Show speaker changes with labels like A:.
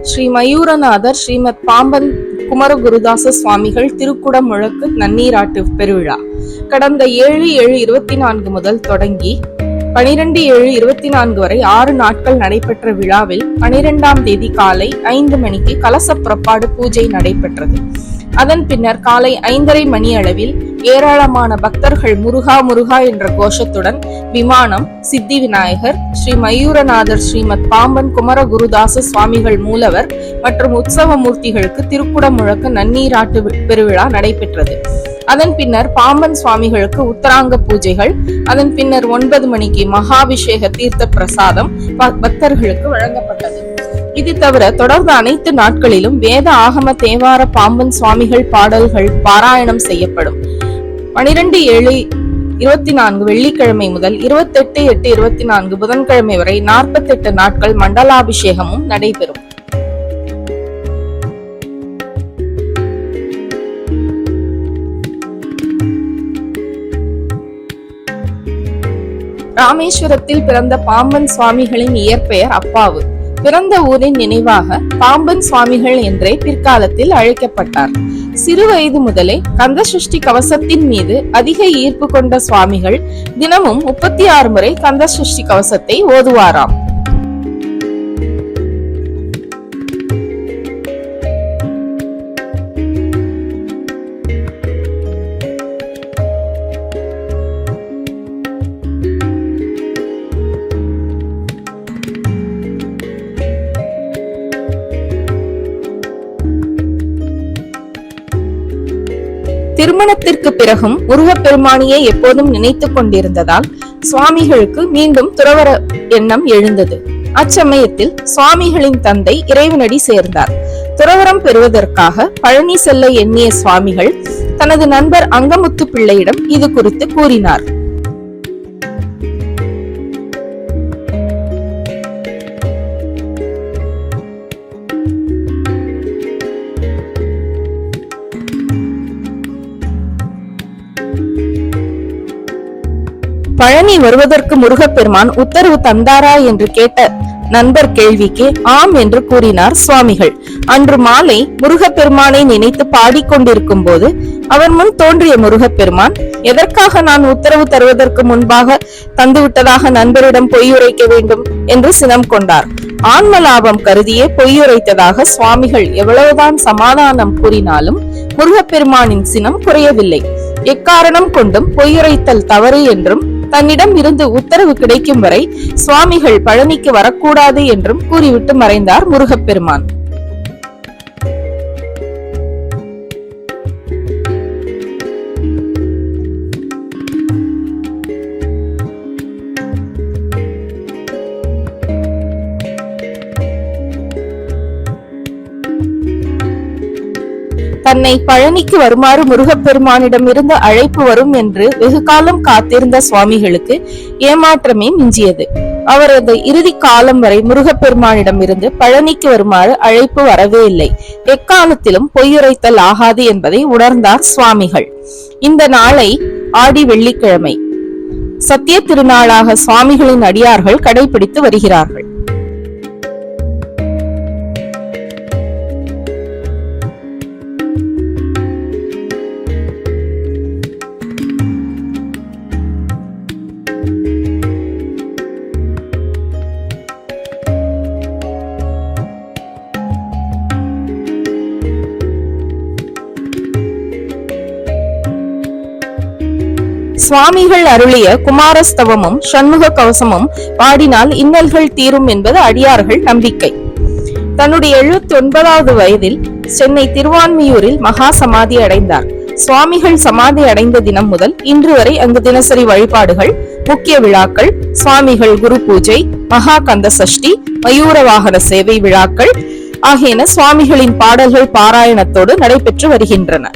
A: ஸ்ரீ மயூரநாதர் ஸ்ரீமத் பாம்பன் குமரகுருதாச சுவாமிகள் திருக்குடமுழக்கு நன்னீராட்டு பெருவிழா கடந்த 7/7/24 முதல் தொடங்கி 12/7/24 வரை 6 நாட்கள் நடைபெற்ற விழாவில் 12ஆம் தேதி காலை 5 மணிக்கு கலச புறப்பாடு பூஜை நடைபெற்றது. அதன் பின்னர் காலை 5:30 மணி அளவில் ஏராளமான பக்தர்கள் முருகா முருகா என்ற கோஷத்துடன் விமானம், சித்தி விநாயகர், ஸ்ரீ மயூரநாதர் ஸ்ரீமத் பாம்பன் குமரகுருதாச சுவாமிகள் மூலவர் மற்றும் உற்சவ மூர்த்திகளுக்கு திருக்குடமுழக்கு நன்னீராட்டு பெருவிழா நடைபெற்றது. அதன் பின்னர் பாம்பன் சுவாமிகளுக்கு உத்தராங்க பூஜைகள், அதன் பின்னர் 9 மணிக்கு மகாபிஷேக தீர்த்த பிரசாதம் பக்தர்களுக்கு வழங்கப்பட்டது. இது தவிர தொடர்ந்து அனைத்து நாட்களிலும் வேத ஆகம தேவார பாம்பன் சுவாமிகள் பாடல்கள் பாராயணம் செய்யப்படும். 12/7/24 வெள்ளிக்கிழமை முதல் 28/8/24 புதன்கிழமை வரை 48 நாட்கள் மண்டலாபிஷேகமும் நடைபெறும். ராமேஸ்வரத்தில் பிறந்த பாம்பன் சுவாமிகளின் இயற்பெயர் அப்பாவு. பிறந்த ஊரின் நினைவாக பாம்பன் சுவாமிகள் என்றே பிற்காலத்தில் அழைக்கப்பட்டார். சிறு வயது முதலே கந்தசஷ்டி கவசத்தின் மீது அதிக ஈர்ப்பு கொண்ட சுவாமிகள் தினமும் 36 முறை கந்தசஷ்டி கவசத்தை ஓதுவாராம். திருமணத்திற்கு பிறகும் முருகப்பெருமானியை எப்போதும் நினைத்துக் கொண்டிருந்ததால் சுவாமிகளுக்கு மீண்டும் துறவற எண்ணம் எழுந்தது. அச்சமயத்தில் சுவாமிகளின் தந்தை இறைவனடி சேர்ந்தார். துறவரம் பெறுவதற்காக பழனி செல்ல எண்ணிய சுவாமிகள் தனது நண்பர் அங்கமுத்து பிள்ளையிடம் இது குறித்து கூறினார். பழனி வருவதற்கு முருகப்பெருமான் உத்தரவு தந்தாரா என்று கேட்ட நண்பர் கேள்விக்கு ஆம் என்று கூறினார் சுவாமிகள். அன்று மாலை முருகப்பெருமானை நினைத்து பாடிக்கொண்டிருக்கும் போது அவர் முன் தோன்றிய முருகப்பெருமான், எதற்காக நான் உத்தரவு தருவதற்கு முன்பாக தந்துவிட்டதாக நண்பரிடம் பொய்யுரைக்க வேண்டும் என்று சினம் கொண்டார். ஆன்ம லாபம் கருதியே பொய்யுரைத்ததாக சுவாமிகள் எவ்வளவுதான் சமாதானம் கூறினாலும் முருகப்பெருமானின் சினம் குறையவில்லை. எக்காரணம் கொண்டும் பொய்யுரைத்தல் தவறு என்றும் தன்னிடம் இருந்து உத்தரவு கிடைக்கும் வரை சுவாமிகள் பழனிக்கு வரக்கூடாது என்றும் கூறிவிட்டு மறைந்தார் முருகப்பெருமான். தன்னை பழனிக்கு வருமாறு முருகப்பெருமானிடம் இருந்து அழைப்பு வரும் என்று வெகு காலம் காத்திருந்த சுவாமிகளுக்கு ஏமாற்றமே மிஞ்சியது. அவரது இறுதி காலம் வரை முருகப்பெருமானிடம் இருந்து பழனிக்கு வருமாறு அழைப்பு வரவே இல்லை. எக்காலத்திலும் பொய்யுரைத்தல் ஆகாது என்பதை உணர்ந்தார் சுவாமிகள். இந்த நாளை ஆடி வெள்ளிக்கிழமை சத்திய திருநாளாக சுவாமிகளின் அடியார்கள் கடைபிடித்து வருகிறார்கள். சுவாமிகள் அருளிய குமாரஸ்தவமும் சண்முக கவசமும் பாடினால் இன்னல்கள் தீரும் என்பது அடியார்கள் நம்பிக்கை. தன்னுடைய 79வது வயதில் சென்னை திருவான்மியூரில் மகா சமாதி அடைந்தார். சுவாமிகள் சமாதி அடைந்த தினம் முதல் இன்று வரை அங்கு தினசரி வழிபாடுகள், முக்கிய விழாக்கள், சுவாமிகள் குரு பூஜை, மகா கந்த சஷ்டி, மயூர வாகன சேவை விழாக்கள் ஆகியன சுவாமிகளின் பாடல்கள் பாராயணத்தோடு நடைபெற்று வருகின்றன.